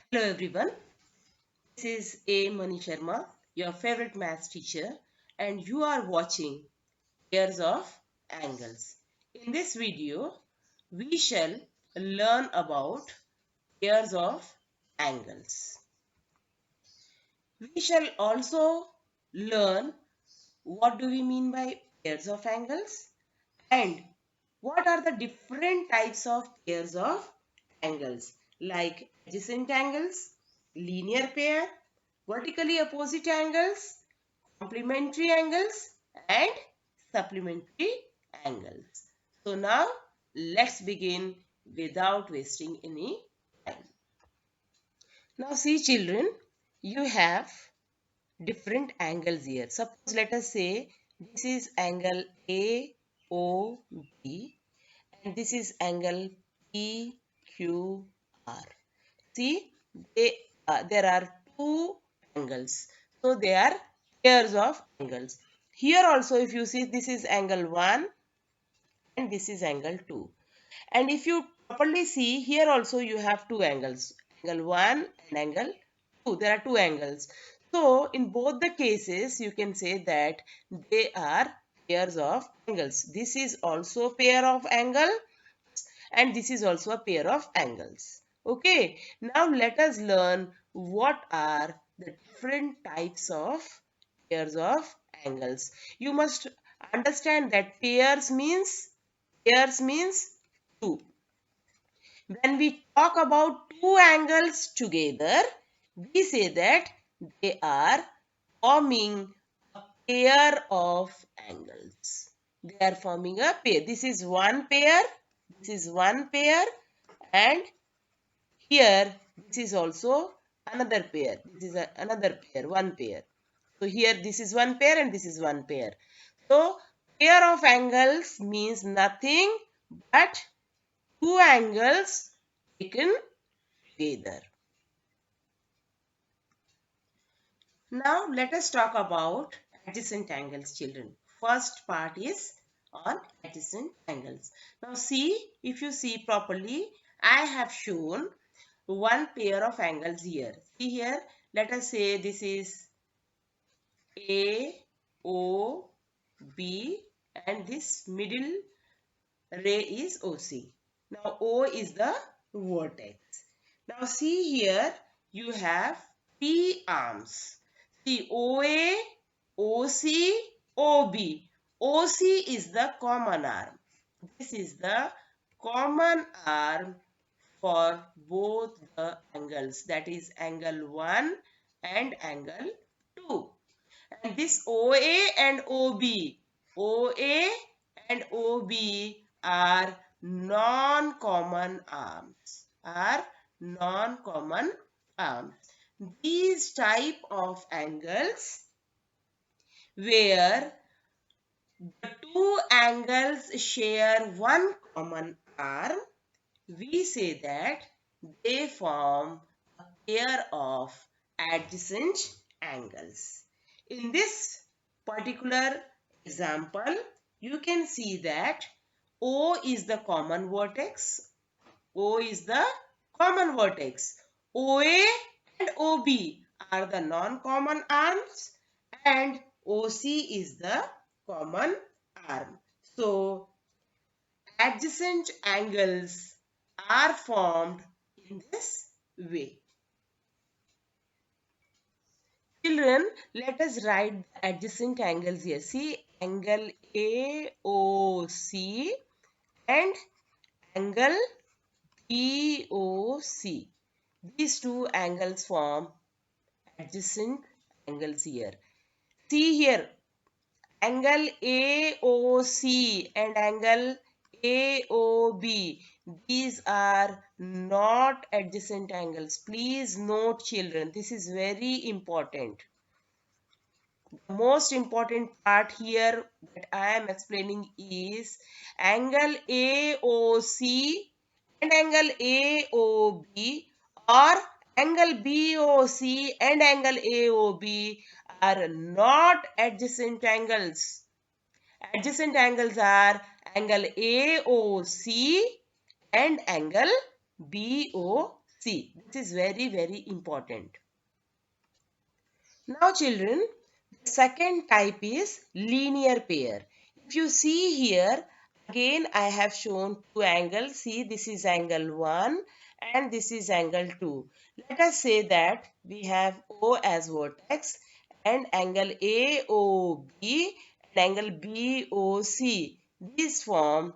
Hello everyone, this is A. Mani Sharma, your favorite maths teacher, and you are watching Pairs of Angles. In this video, we shall learn about pairs of angles. We shall also learn what do we mean by pairs of angles and what are the different types of pairs of angles like adjacent angles, linear pair, vertically opposite angles, complementary angles and supplementary angles. So now let's begin without wasting any time. Now see children, you have different angles here. Suppose let us say this is angle AOB and this is angle PQR. See, there are two angles. So they are pairs of angles. Here also if you see this is angle 1 and this is angle 2. And if you properly see here also you have two angles. Angle 1 and angle 2. There are two angles. So in both the cases you can say that they are pairs of angles. This is also pair of angle and this is also a pair of angles. Okay, now let us learn what are the different types of pairs of angles. You must understand that pairs means two. When we talk about two angles together, we say that they are forming a pair of angles. They are forming a pair. This is one pair, this is one pair, and here this is also another pair. This is another pair, one pair. So here this is one pair and this is one pair. So pair of angles means nothing but two angles taken together. Now let us talk about adjacent angles, children. First part is on adjacent angles. Now see, if you see properly, I have shown one pair of angles here. See here, let us say this is A, O, B and this middle ray is OC. Now O is the vertex. Now see here, you have three arms. See OA, OC, OB. OC is the common arm. This is the common arm for both the angles, that is angle 1 and angle 2. And this OA and OA and OB are non-common arms. These type of angles where the two angles share one common arm, we say that they form a pair of adjacent angles. In this particular example, you can see that O is the common vertex. O is the common vertex. OA and OB are the non-common arms and OC is the common arm. So, adjacent angles are formed in this way. Children, let us write the adjacent angles here. See, angle AOC and angle POC. These two angles form adjacent angles here. See here, angle AOC and angle AOB. These are not adjacent angles. Please note children, this is very important. The most important part here that I am explaining is angle AOC and angle AOB or angle BOC and angle AOB are not adjacent angles. Adjacent angles are angle AOC and angle BOC. See, this is very, very important. Now children, the second type is linear pair. If you see here, again I have shown two angles. See, this is angle 1 and this is angle 2. Let us say that we have O as vertex and angle AOB and angle BOC. These form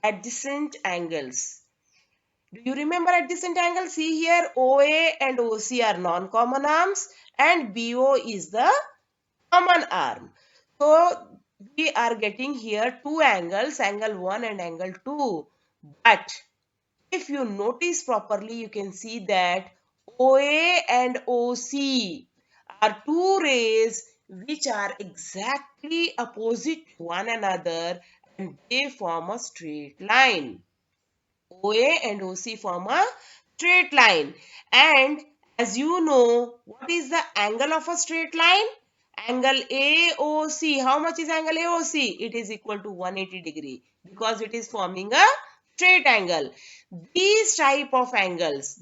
adjacent angles. Do you remember adjacent angle? See here, OA and OC are non-common arms and BO is the common arm. So we are getting here two angles, angle 1 and angle 2. But if you notice properly, you can see that OA and OC are two rays which are exactly opposite to one another and they form a straight line. OA and OC form a straight line. And as you know, what is the angle of a straight line? Angle AOC. How much is angle AOC? It is equal to 180 degree because it is forming a straight angle. These type of angles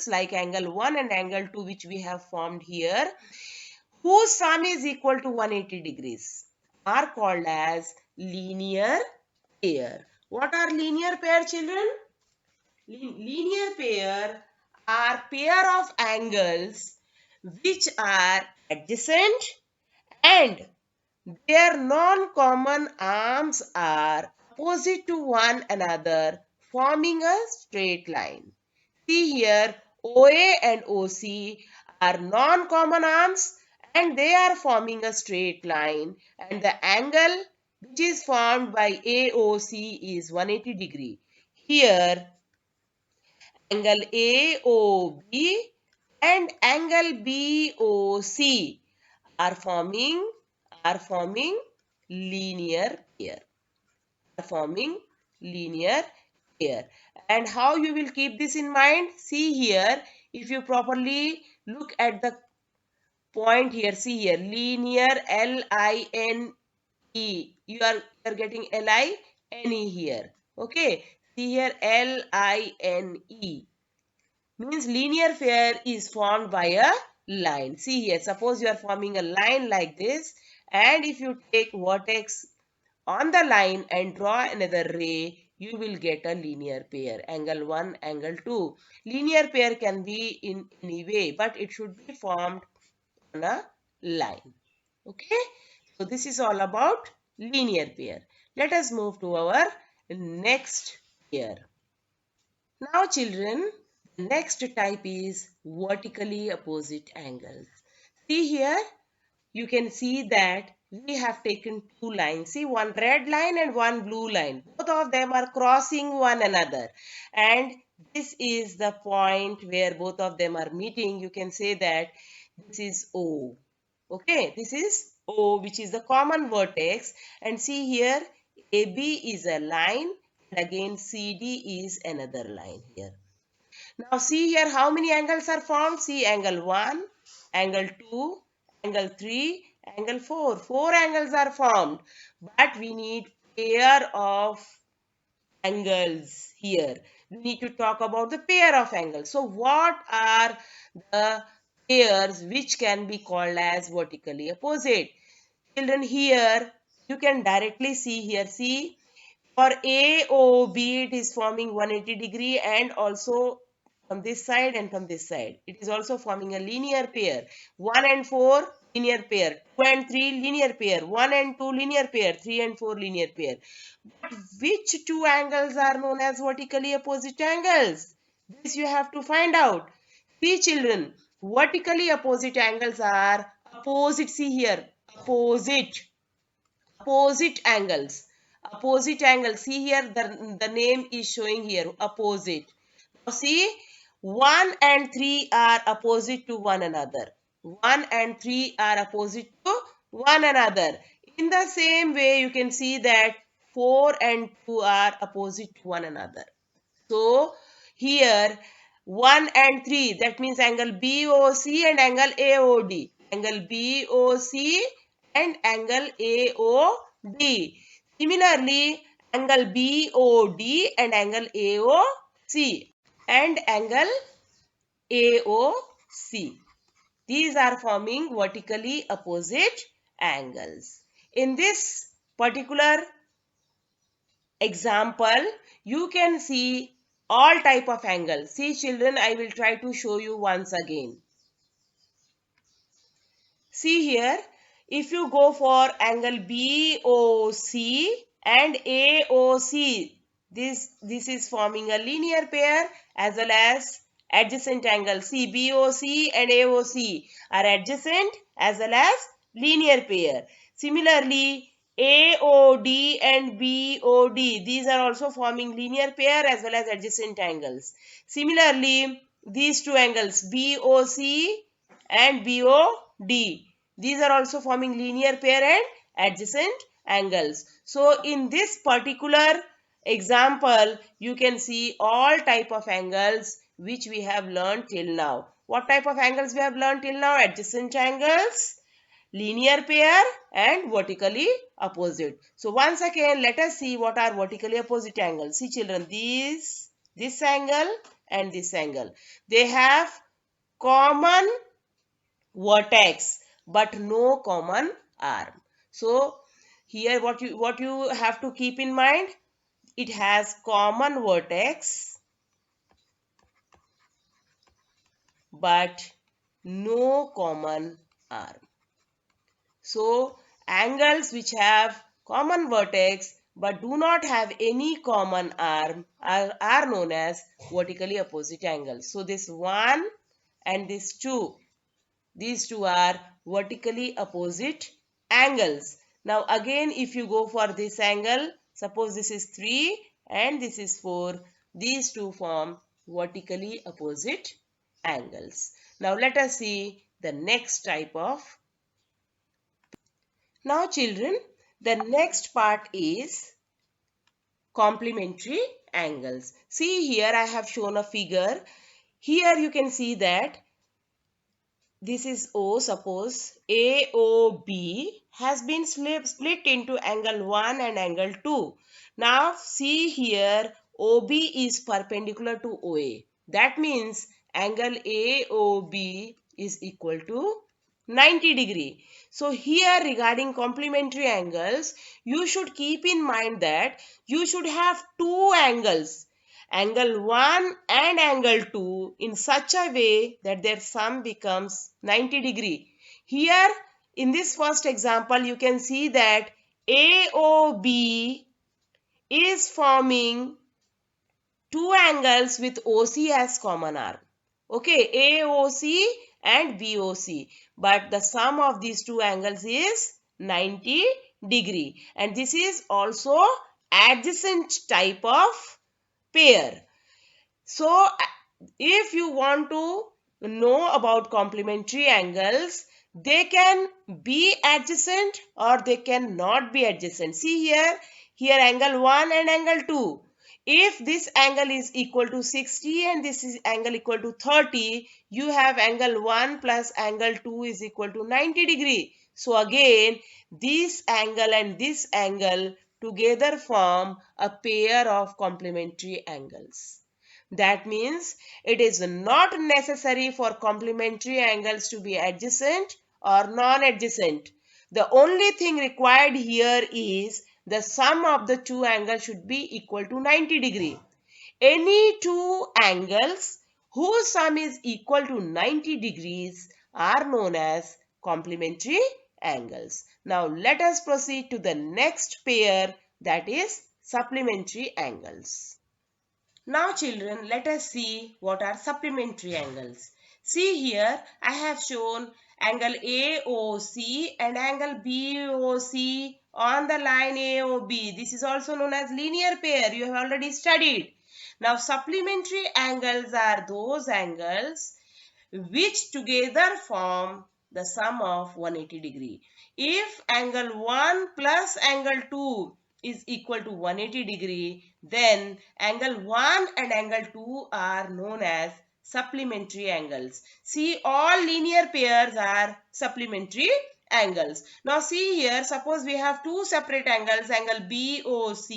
like angle 1 and angle 2 which we have formed here, whose sum is equal to 180 degrees, are called as linear pair. What are linear pair, children? Linear pair are pair of angles which are adjacent and their non-common arms are opposite to one another, forming a straight line. See here, OA and OC are non-common arms and they are forming a straight line, and the angle which is formed by AOC is 180 degree. Here, angle AOB and angle BOC are forming linear pair. And how you will keep this in mind? See here, if you properly look at the point here, see here, linear LINE. You are getting LINE here. Okay, see here, LINE means linear pair is formed by a line. See here, suppose you are forming a line like this, and if you take vertex on the line and draw another ray, you will get a linear pair, angle 1, angle 2. Linear pair can be in any way, but it should be formed on a line. Okay, so this is all about linear pair. Let us move to our next pair. Now children, the next type is vertically opposite angles. See here, you can see that we have taken two lines. See, one red line and one blue line. Both of them are crossing one another. And this is the point where both of them are meeting. You can say that this is O. Okay, this is O, which is the common vertex. And see here, AB is a line. And again, CD is another line here. Now see here how many angles are formed. See, angle 1, angle 2, angle 3, angle 4. 4 angles are formed. But we need pair of angles here. We need to talk about the pair of angles. So what are the pairs which can be called as vertically opposite? Children, here you can directly see here. See, for AOB it is forming 180 degree and also from this side and from this side. It is also forming a linear pair. 1 and 4 linear pair. 2 and 3 linear pair. 1 and 2 linear pair. 3 and 4 linear pair. But which two angles are known as vertically opposite angles? This you have to find out. See children, vertically opposite angles are opposite. See here, opposite angles. Opposite angles. See here, the name is showing here, opposite. Now see, 1 and 3 are opposite to one another. 1 and 3 are opposite to one another. In the same way, you can see that 4 and 2 are opposite to one another. So, here 1 and 3, that means angle BOC and angle AOD. Angle BOC and angle AOD. Similarly, angle BOD and angle AOC. and angle AOC. These are forming vertically opposite angles. In this particular example, you can see all type of angles. See children, I will try to show you once again. See here, if you go for angle BOC and AOC, this is forming a linear pair as well as adjacent angle. See, BOC and AOC are adjacent as well as linear pair. Similarly, AOD and BOD, these are also forming linear pair as well as adjacent angles. Similarly, these two angles BOC and BOD, these are also forming linear pair and adjacent angles. So in this particular example, you can see all type of angles which we have learned till now. What type of angles we have learned till now? Adjacent angles, linear pair and vertically opposite. So once again, let us see what are vertically opposite angles. See children, this angle and this angle, they have common vertex but no common arm. So here what you have to keep in mind, it has common vertex but no common arm. So angles which have common vertex but do not have any common arm are known as vertically opposite angles. So this one and this two, these two are vertically opposite angles. Now again, if you go for this angle, suppose this is 3 and this is 4, these two form vertically opposite angles. Now let us see the next type of. Now children, the next part is complementary angles. See here, I have shown a figure. Here you can see that this is O, suppose AOB has been split into angle 1 and angle 2. Now see here, OB is perpendicular to OA. That means angle AOB is equal to 90 degree. So here regarding complementary angles, you should keep in mind that you should have two angles, angle 1 and angle 2, in such a way that their sum becomes 90 degree. Here in this first example, you can see that AOB is forming two angles with OC as common arm. Okay, AOC and BOC. But the sum of these two angles is 90 degree. And this is also adjacent type of pair. So if you want to know about complementary angles, they can be adjacent or they cannot be adjacent. See here angle 1 and angle 2. If this angle is equal to 60 and this is angle equal to 30, you have angle 1 plus angle 2 is equal to 90 degree. So again, this angle and this angle together form a pair of complementary angles. That means it is not necessary for complementary angles to be adjacent or non-adjacent. The only thing required here is the sum of the two angles should be equal to 90 degree. Any two angles whose sum is equal to 90 degrees are known as complementary angles. Now let us proceed to the next pair, that is supplementary angles. Now children, let us see what are supplementary angles. See here, I have shown angle AOC and angle BOC on the line AOB. This is also known as linear pair. You have already studied. Now supplementary angles are those angles which together form the sum of 180 degree. If angle 1 plus angle 2 is equal to 180 degree, then angle 1 and angle 2 are known as supplementary angles. See, all linear pairs are supplementary angles. Now see here, suppose we have two separate angles, angle BOC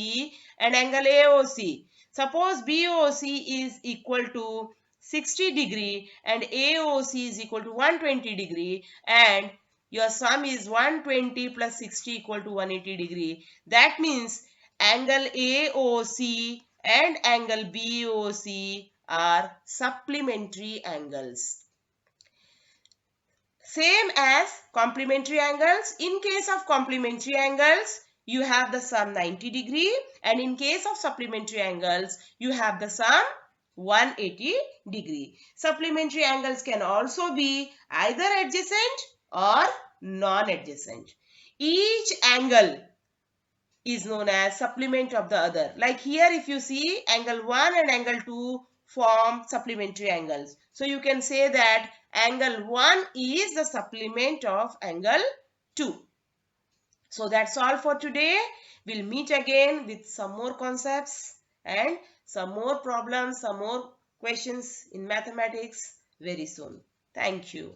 and angle AOC. Suppose BOC is equal to 60 degree and AOC is equal to 120 degree, and your sum is 120 plus 60 equal to 180 degree. That means angle AOC and angle BOC are supplementary angles. Same as complementary angles. In case of complementary angles, you have the sum 90 degree, and in case of supplementary angles, you have the sum 180 degree. Supplementary angles can also be either adjacent or non-adjacent. Each angle is known as supplement of the other. Like here, if you see, angle 1 and angle 2 form supplementary angles. So you can say that angle 1 is the supplement of angle 2. So that's all for today. We'll meet again with some more concepts and some more problems, some more questions in mathematics very soon. Thank you.